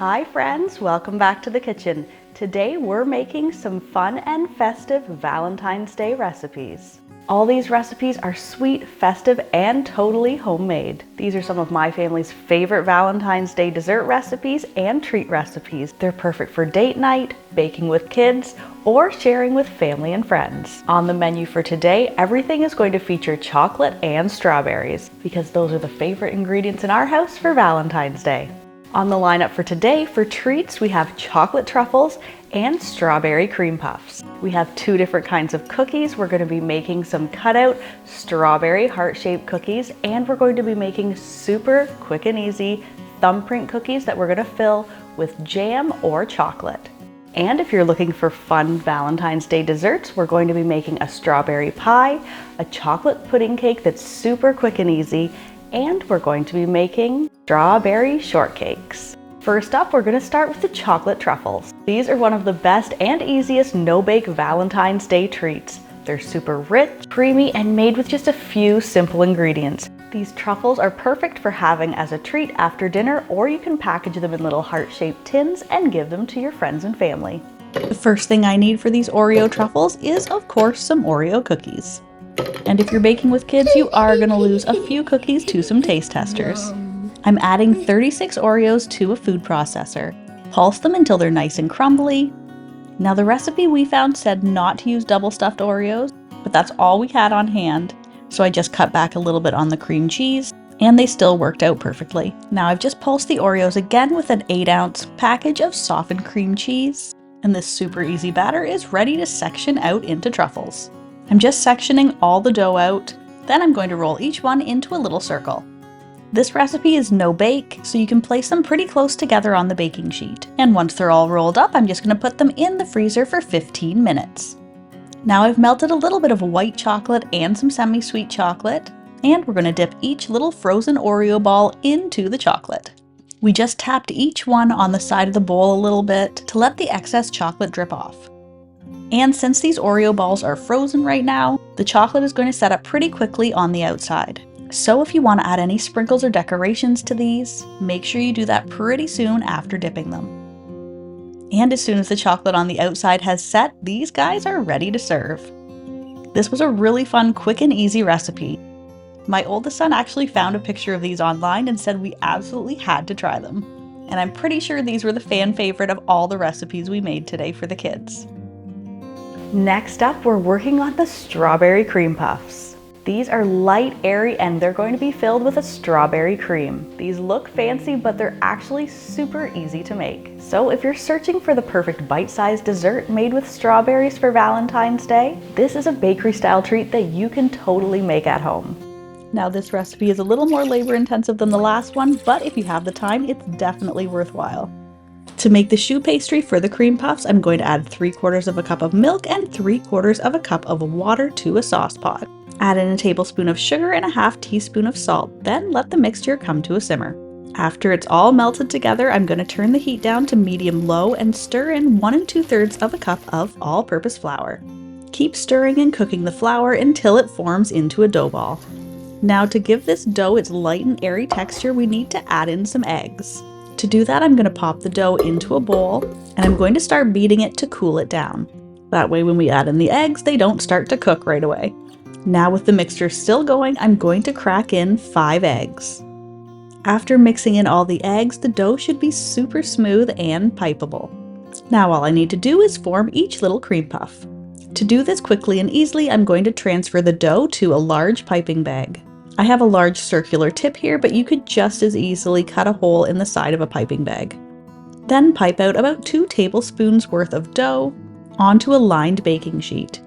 Hi friends, welcome back to the kitchen. Today we're making some fun and festive Valentine's Day recipes. All these recipes are sweet, festive, and totally homemade. These are some of my family's favorite Valentine's Day dessert recipes and treat recipes. They're perfect for date night, baking with kids, or sharing with family and friends. On the menu for today, everything is going to feature chocolate and strawberries because those are the favorite ingredients in our house for Valentine's Day. On the lineup for today, for treats, we have chocolate truffles and strawberry cream puffs. We have two different kinds of cookies. We're going to be making some cutout strawberry heart-shaped cookies, and we're going to be making super quick and easy thumbprint cookies that we're going to fill with jam or chocolate. And if you're looking for fun Valentine's Day desserts, we're going to be making a strawberry pie, a chocolate pudding cake that's super quick and easy, and we're going to be making strawberry shortcakes. First up, we're going to start with the chocolate truffles. These are one of the best and easiest no-bake Valentine's Day treats. They're super rich, creamy, and made with just a few simple ingredients. These truffles are perfect for having as a treat after dinner, or you can package them in little heart-shaped tins and give them to your friends and family. The first thing I need for these Oreo truffles is, of course, some Oreo cookies. And if you're baking with kids, you are going to lose a few cookies to some taste testers. I'm adding 36 Oreos to a food processor. Pulse them until they're nice and crumbly. Now the recipe we found said not to use double stuffed Oreos, but that's all we had on hand, so I just cut back a little bit on the cream cheese, and they still worked out perfectly. Now I've just pulsed the Oreos again with an 8-ounce package of softened cream cheese, and this super easy batter is ready to section out into truffles. I'm just sectioning all the dough out, then I'm going to roll each one into a little circle. This recipe is no bake, so you can place them pretty close together on the baking sheet. And once they're all rolled up, I'm just going to put them in the freezer for 15 minutes. Now I've melted a little bit of white chocolate and some semi-sweet chocolate, and we're going to dip each little frozen Oreo ball into the chocolate. We just tapped each one on the side of the bowl a little bit to let the excess chocolate drip off. And since these Oreo balls are frozen right now, the chocolate is going to set up pretty quickly on the outside. So if you want to add any sprinkles or decorations to these, make sure you do that pretty soon after dipping them. And as soon as the chocolate on the outside has set, these guys are ready to serve. This was a really fun, quick and easy recipe. My oldest son actually found a picture of these online and said we absolutely had to try them. And I'm pretty sure these were the fan favorite of all the recipes we made today for the kids. Next up, we're working on the strawberry cream puffs. These are light, airy, and they're going to be filled with a strawberry cream. These look fancy, but they're actually super easy to make. So if you're searching for the perfect bite-sized dessert made with strawberries for Valentine's Day, this is a bakery-style treat that you can totally make at home. Now this recipe is a little more labor-intensive than the last one, but if you have the time, it's definitely worthwhile. To make the choux pastry for the cream puffs, I'm going to add 3/4 of a cup of milk and 3/4 of a cup of water to a sauce pot. Add in a tablespoon of sugar and a 1/2 teaspoon of salt, then let the mixture come to a simmer. After it's all melted together, I'm going to turn the heat down to medium-low and stir in 1 2/3 of a cup of all-purpose flour. Keep stirring and cooking the flour until it forms into a dough ball. Now to give this dough its light and airy texture, we need to add in some eggs. To do that, I'm going to pop the dough into a bowl, and I'm going to start beating it to cool it down. That way when we add in the eggs, they don't start to cook right away. Now with the mixture still going, I'm going to crack in 5 eggs. After mixing in all the eggs, the dough should be super smooth and pipeable. Now all I need to do is form each little cream puff. To do this quickly and easily, I'm going to transfer the dough to a large piping bag. I have a large circular tip here, but you could just as easily cut a hole in the side of a piping bag. Then pipe out about 2 tablespoons worth of dough onto a lined baking sheet.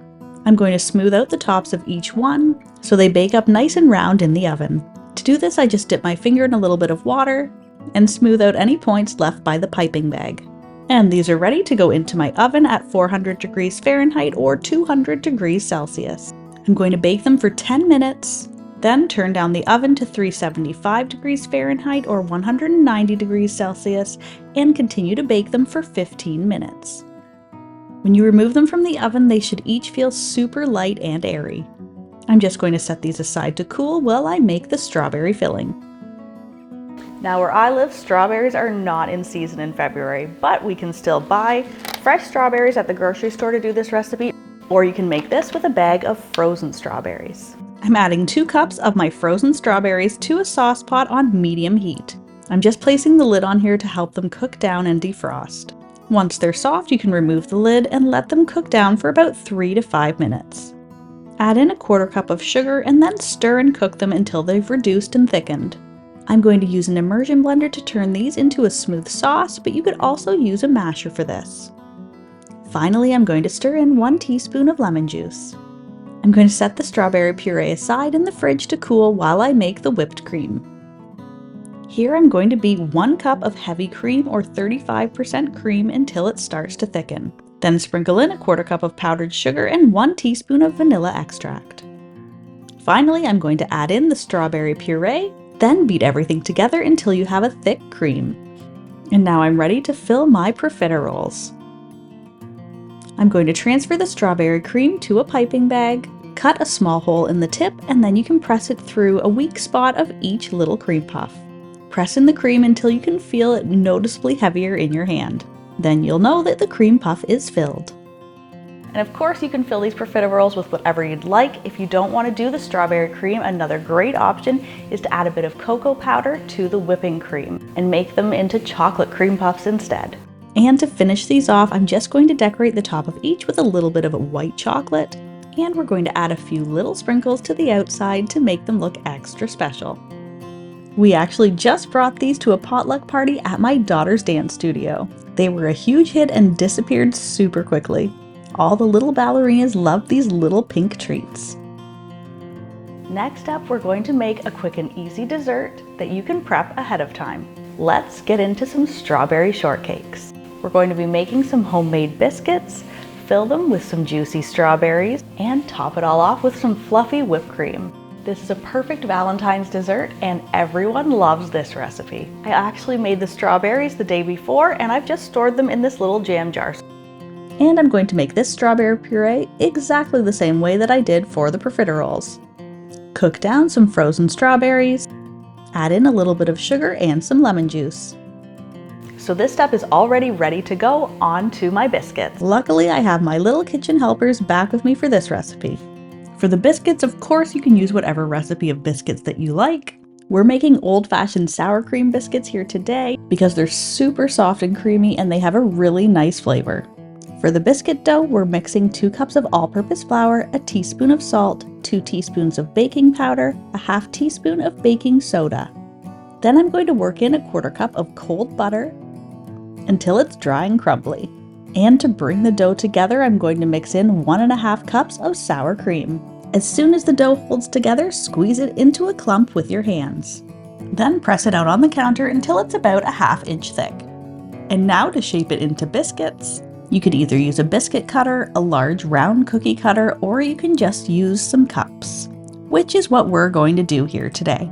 I'm going to smooth out the tops of each one so they bake up nice and round in the oven. To do this, I just dip my finger in a little bit of water and smooth out any points left by the piping bag. And these are ready to go into my oven at 400 degrees Fahrenheit or 200 degrees Celsius. I'm going to bake them for 10 minutes, then turn down the oven to 375 degrees Fahrenheit or 190 degrees Celsius and continue to bake them for 15 minutes. When you remove them from the oven, they should each feel super light and airy. I'm just going to set these aside to cool while I make the strawberry filling. Now where I live, strawberries are not in season in February, but we can still buy fresh strawberries at the grocery store to do this recipe, or you can make this with a bag of frozen strawberries. I'm adding 2 cups of my frozen strawberries to a sauce pot on medium heat. I'm just placing the lid on here to help them cook down and defrost. Once they're soft, you can remove the lid and let them cook down for about 3 to 5 minutes. Add in a 1/4 cup of sugar and then stir and cook them until they've reduced and thickened. I'm going to use an immersion blender to turn these into a smooth sauce, but you could also use a masher for this. Finally, I'm going to stir in 1 teaspoon of lemon juice. I'm going to set the strawberry puree aside in the fridge to cool while I make the whipped cream. Here I'm going to beat 1 cup of heavy cream or 35% cream until it starts to thicken. Then sprinkle in a 1/4 cup of powdered sugar and 1 teaspoon of vanilla extract. Finally, I'm going to add in the strawberry puree, then beat everything together until you have a thick cream. And now I'm ready to fill my profiteroles. I'm going to transfer the strawberry cream to a piping bag, cut a small hole in the tip, and then you can press it through a weak spot of each little cream puff. Press in the cream until you can feel it noticeably heavier in your hand. Then you'll know that the cream puff is filled. And of course you can fill these profiteroles with whatever you'd like. If you don't want to do the strawberry cream, another great option is to add a bit of cocoa powder to the whipping cream and make them into chocolate cream puffs instead. And to finish these off, I'm just going to decorate the top of each with a little bit of white chocolate, and we're going to add a few little sprinkles to the outside to make them look extra special. We actually just brought these to a potluck party at my daughter's dance studio. They were a huge hit and disappeared super quickly. All the little ballerinas loved these little pink treats. Next up, we're going to make a quick and easy dessert that you can prep ahead of time. Let's get into some strawberry shortcakes. We're going to be making some homemade biscuits, fill them with some juicy strawberries, and top it all off with some fluffy whipped cream. This is a perfect Valentine's dessert and everyone loves this recipe. I actually made the strawberries the day before and I've just stored them in this little jam jar. And I'm going to make this strawberry puree exactly the same way that I did for the profiteroles. Cook down some frozen strawberries, add in a little bit of sugar and some lemon juice. So this step is already ready to go on to my biscuits. Luckily, I have my little kitchen helpers back with me for this recipe. For the biscuits, of course, you can use whatever recipe of biscuits that you like. We're making old-fashioned sour cream biscuits here today because they're super soft and creamy and they have a really nice flavor. For the biscuit dough, we're mixing 2 cups of all-purpose flour, a teaspoon of salt, 2 teaspoons of baking powder, a 1/2 teaspoon of baking soda. Then I'm going to work in a 1/4 cup of cold butter until it's dry and crumbly. And to bring the dough together, I'm going to mix in 1½ cups of sour cream. As soon as the dough holds together, squeeze it into a clump with your hands. Then press it out on the counter until it's about a 1/2 inch thick. And now to shape it into biscuits. You could either use a biscuit cutter, a large round cookie cutter, or you can just use some cups, which is what we're going to do here today.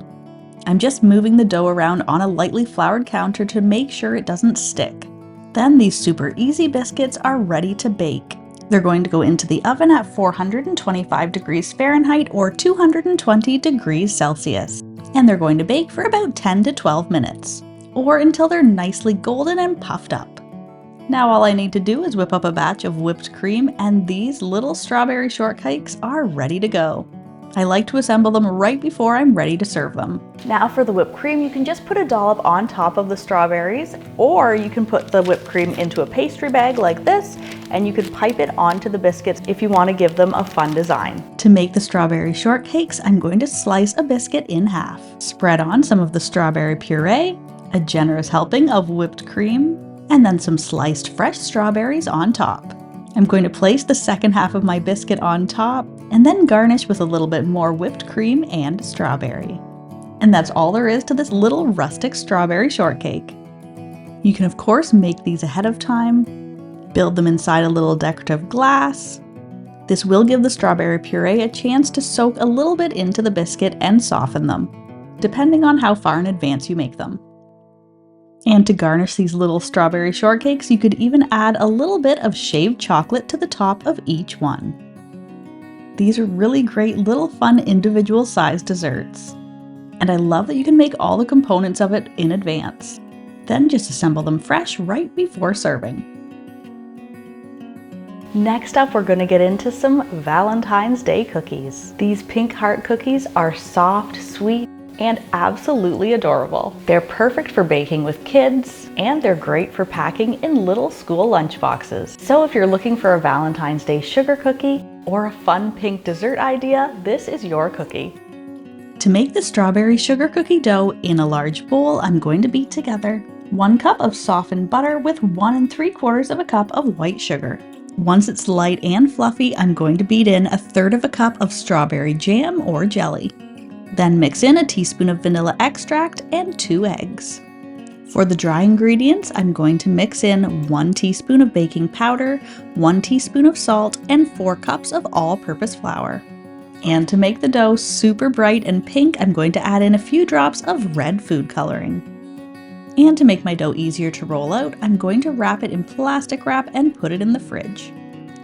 I'm just moving the dough around on a lightly floured counter to make sure it doesn't stick. Then these super easy biscuits are ready to bake. They're going to go into the oven at 425 degrees Fahrenheit or 220 degrees Celsius. And they're going to bake for about 10 to 12 minutes, or until they're nicely golden and puffed up. Now all I need to do is whip up a batch of whipped cream and these little strawberry shortcakes are ready to go. I like to assemble them right before I'm ready to serve them. Now for the whipped cream, you can just put a dollop on top of the strawberries, or you can put the whipped cream into a pastry bag like this, and you could pipe it onto the biscuits if you want to give them a fun design. To make the strawberry shortcakes, I'm going to slice a biscuit in half. Spread on some of the strawberry puree, a generous helping of whipped cream, and then some sliced fresh strawberries on top. I'm going to place the second half of my biscuit on top and then garnish with a little bit more whipped cream and strawberry. And that's all there is to this little rustic strawberry shortcake. You can of course make these ahead of time, build them inside a little decorative glass. This will give the strawberry puree a chance to soak a little bit into the biscuit and soften them, depending on how far in advance you make them. And to garnish these little strawberry shortcakes, you could even add a little bit of shaved chocolate to the top of each one. These are really great little fun individual sized desserts. And I love that you can make all the components of it in advance. Then just assemble them fresh right before serving. Next up, we're going to get into some Valentine's Day cookies. These pink heart cookies are soft, sweet, and absolutely adorable. They're perfect for baking with kids, and they're great for packing in little school lunch boxes. So if you're looking for a Valentine's Day sugar cookie or a fun pink dessert idea, this is your cookie. To make the strawberry sugar cookie dough in a large bowl, I'm going to beat together 1 cup of softened butter with 1 3/4 cup of white sugar. Once it's light and fluffy, I'm going to beat in 1/3 cup of strawberry jam or jelly. Then mix in a teaspoon of vanilla extract and 2 eggs. For the dry ingredients, I'm going to mix in 1 teaspoon of baking powder, 1 teaspoon of salt, and 4 cups of all-purpose flour. And to make the dough super bright and pink, I'm going to add in a few drops of red food coloring. And to make my dough easier to roll out, I'm going to wrap it in plastic wrap and put it in the fridge.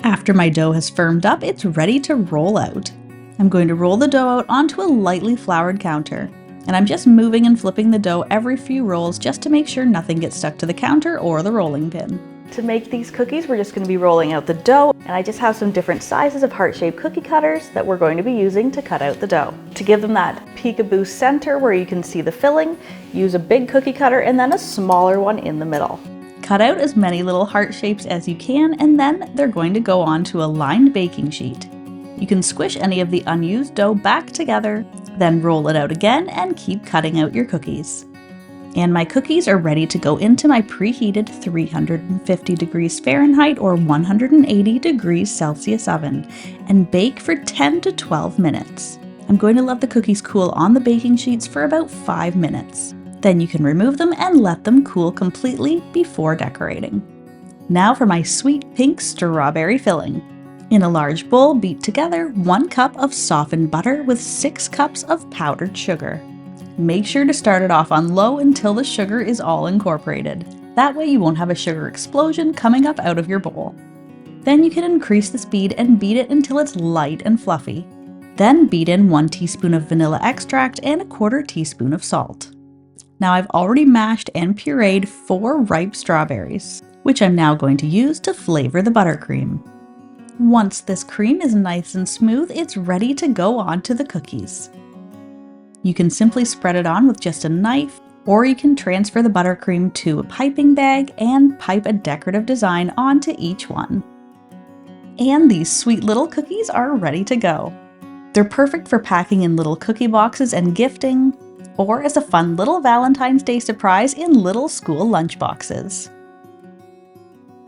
After my dough has firmed up, it's ready to roll out. I'm going to roll the dough out onto a lightly floured counter. And I'm just moving and flipping the dough every few rolls just to make sure nothing gets stuck to the counter or the rolling pin. To make these cookies, we're just going to be rolling out the dough, and I just have some different sizes of heart-shaped cookie cutters that we're going to be using to cut out the dough. To give them that peekaboo center where you can see the filling, use a big cookie cutter and then a smaller one in the middle. Cut out as many little heart shapes as you can, and then they're going to go onto a lined baking sheet. You can squish any of the unused dough back together, then roll it out again and keep cutting out your cookies. And my cookies are ready to go into my preheated 350 degrees Fahrenheit or 180 degrees Celsius oven and bake for 10 to 12 minutes. I'm going to let the cookies cool on the baking sheets for about 5 minutes. Then you can remove them and let them cool completely before decorating. Now for my sweet pink strawberry filling. In a large bowl, beat together 1 cup of softened butter with 6 cups of powdered sugar. Make sure to start it off on low until the sugar is all incorporated. That way you won't have a sugar explosion coming up out of your bowl. Then you can increase the speed and beat it until it's light and fluffy. Then beat in 1 teaspoon of vanilla extract and 1/4 teaspoon of salt. Now I've already mashed and pureed 4 ripe strawberries, which I'm now going to use to flavor the buttercream. Once this cream is nice and smooth, it's ready to go on to the cookies. You can simply spread it on with just a knife, or you can transfer the buttercream to a piping bag and pipe a decorative design onto each one. And these sweet little cookies are ready to go. They're perfect for packing in little cookie boxes and gifting, or as a fun little Valentine's Day surprise in little school lunch boxes.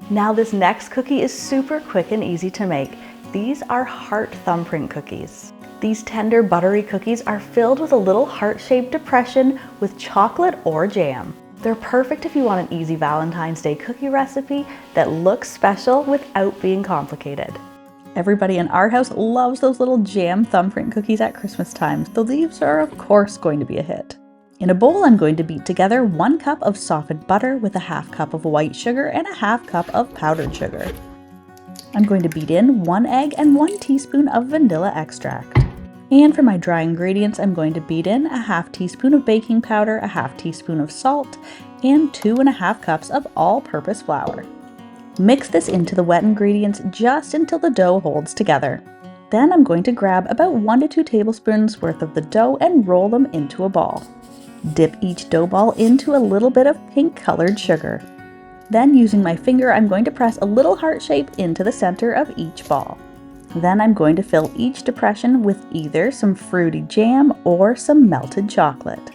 Now this next cookie is super quick and easy to make. These are heart thumbprint cookies. These tender buttery cookies are filled with a little heart-shaped depression with chocolate or jam. They're perfect if you want an easy Valentine's Day cookie recipe that looks special without being complicated. Everybody in our house loves those little jam thumbprint cookies at Christmas time, so these are of course going to be a hit. In a bowl, I'm going to beat together 1 cup of softened butter with 1/2 cup of white sugar and 1/2 cup of powdered sugar. I'm going to beat in 1 egg and 1 teaspoon of vanilla extract. And for my dry ingredients, I'm going to beat in 1/2 teaspoon of baking powder, 1/2 teaspoon of salt, and 2 1/2 cups of all-purpose flour. Mix this into the wet ingredients just until the dough holds together. Then I'm going to grab about 1 to 2 tablespoons worth of the dough and roll them into a ball. Dip each dough ball into a little bit of pink colored sugar. Then using my finger, I'm going to press a little heart shape into the center of each ball. Then I'm going to fill each depression with either some fruity jam or some melted chocolate.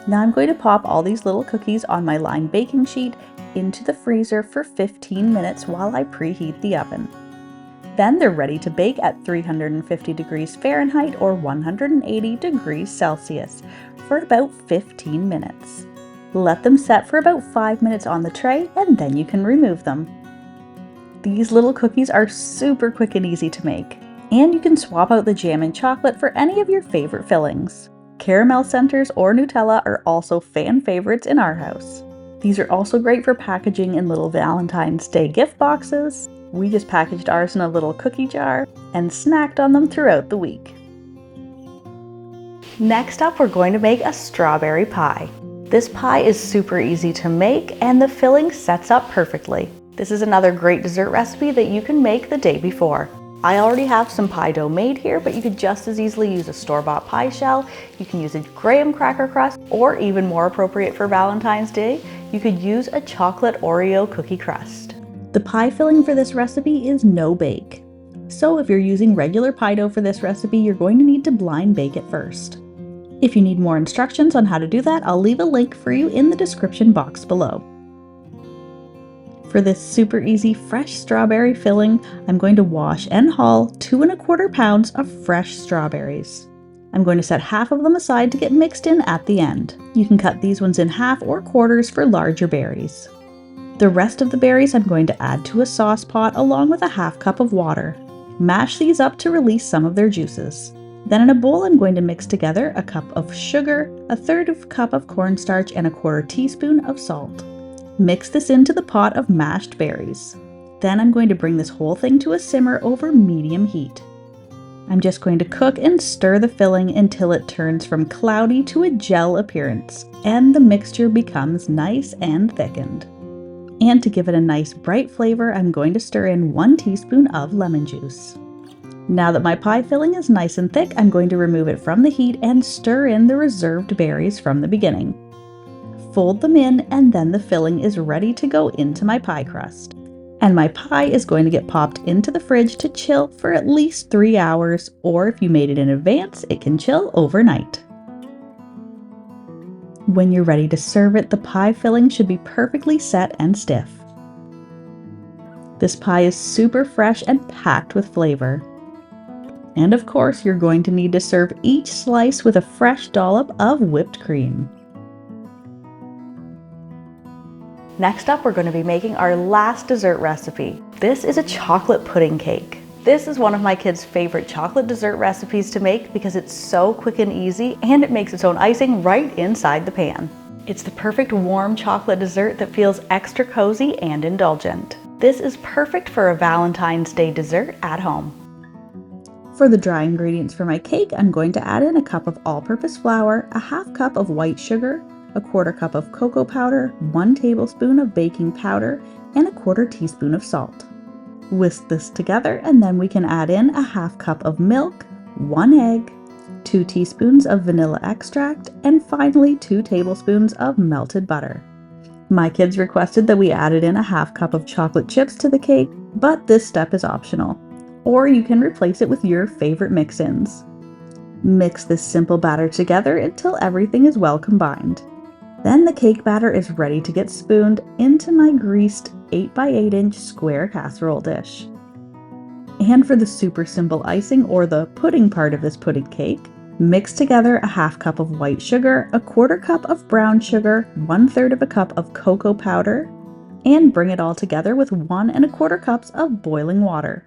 Now I'm going to pop all these little cookies on my lined baking sheet into the freezer for 15 minutes while I preheat the oven. Then they're ready to bake at 350 degrees Fahrenheit or 180 degrees Celsius for about 15 minutes. Let them set for about 5 minutes on the tray and then you can remove them. These little cookies are super quick and easy to make, and you can swap out the jam and chocolate for any of your favorite fillings. Caramel centers or Nutella are also fan favorites in our house. These are also great for packaging in little Valentine's Day gift boxes. We just packaged ours in a little cookie jar and snacked on them throughout the week. Next up, we're going to make a strawberry pie. This pie is super easy to make and the filling sets up perfectly. This is another great dessert recipe that you can make the day before. I already have some pie dough made here, but you could just as easily use a store-bought pie shell. You can use a graham cracker crust, or even more appropriate for Valentine's Day, you could use a chocolate Oreo cookie crust. The pie filling for this recipe is no bake. So if you're using regular pie dough for this recipe, you're going to need to blind bake it first. If you need more instructions on how to do that, I'll leave a link for you in the description box below. For this super easy fresh strawberry filling, I'm going to wash and hull 2 1/4 pounds of fresh strawberries. I'm going to set half of them aside to get mixed in at the end. You can cut these ones in half or quarters for larger berries. The rest of the berries I'm going to add to a sauce pot along with a 1/2 cup of water. Mash these up to release some of their juices. Then in a bowl, I'm going to mix together a cup of sugar, a 1/3 cup of cornstarch, and a 1/4 teaspoon of salt. Mix this into the pot of mashed berries. Then I'm going to bring this whole thing to a simmer over medium heat. I'm just going to cook and stir the filling until it turns from cloudy to a gel appearance and the mixture becomes nice and thickened. And to give it a nice bright flavor, I'm going to stir in 1 teaspoon of lemon juice. Now that my pie filling is nice and thick, I'm going to remove it from the heat and stir in the reserved berries from the beginning. Fold them in, and then the filling is ready to go into my pie crust. And my pie is going to get popped into the fridge to chill for at least 3 hours, or if you made it in advance, it can chill overnight. When you're ready to serve it, the pie filling should be perfectly set and stiff. This pie is super fresh and packed with flavor. And of course, you're going to need to serve each slice with a fresh dollop of whipped cream. Next up, we're going to be making our last dessert recipe. This is a chocolate pudding cake. This is one of my kids' favorite chocolate dessert recipes to make because it's so quick and easy, and it makes its own icing right inside the pan. It's the perfect warm chocolate dessert that feels extra cozy and indulgent. This is perfect for a Valentine's Day dessert at home. For the dry ingredients for my cake, I'm going to add in a cup of all-purpose flour, a 1/2 cup of white sugar, a 1/4 cup of cocoa powder, 1 tablespoon of baking powder, and a 1/4 teaspoon of salt. Whisk this together, and then we can add in a 1/2 cup of milk, 1 egg, 2 teaspoons of vanilla extract, and finally 2 tablespoons of melted butter. My kids requested that we added in a 1/2 cup of chocolate chips to the cake, but this step is optional. Or you can replace it with your favorite mix-ins. Mix this simple batter together until everything is well combined. Then the cake batter is ready to get spooned into my greased 8 by 8 inch square casserole dish. And for the super simple icing, or the pudding part of this pudding cake, mix together a 1/2 cup of white sugar, a 1/4 cup of brown sugar, 1/3 of a cup of cocoa powder, and bring it all together with 1 1/4 cups of boiling water.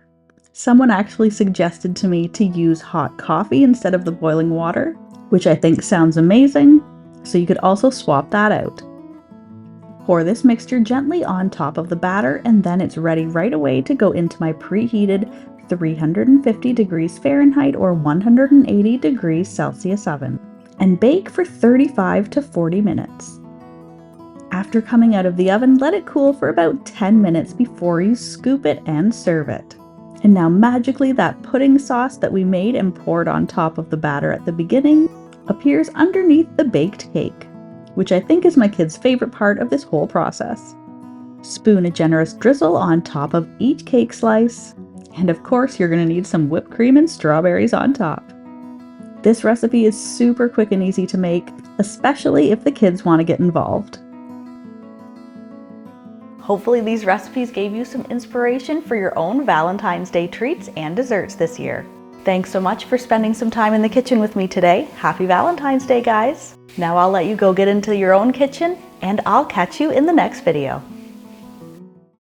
Someone actually suggested to me to use hot coffee instead of the boiling water, which I think sounds amazing, so you could also swap that out. Pour this mixture gently on top of the batter, and then it's ready right away to go into my preheated 350 degrees Fahrenheit or 180 degrees Celsius oven, and bake for 35 to 40 minutes. After coming out of the oven, let it cool for about 10 minutes before you scoop it and serve it. And now magically, that pudding sauce that we made and poured on top of the batter at the beginning appears underneath the baked cake, which I think is my kids' favorite part of this whole process. Spoon a generous drizzle on top of each cake slice, and of course you're going to need some whipped cream and strawberries on top. This recipe is super quick and easy to make, especially if the kids want to get involved. Hopefully these recipes gave you some inspiration for your own Valentine's Day treats and desserts this year. Thanks so much for spending some time in the kitchen with me today. Happy Valentine's Day, guys! Now I'll let you go get into your own kitchen, and I'll catch you in the next video.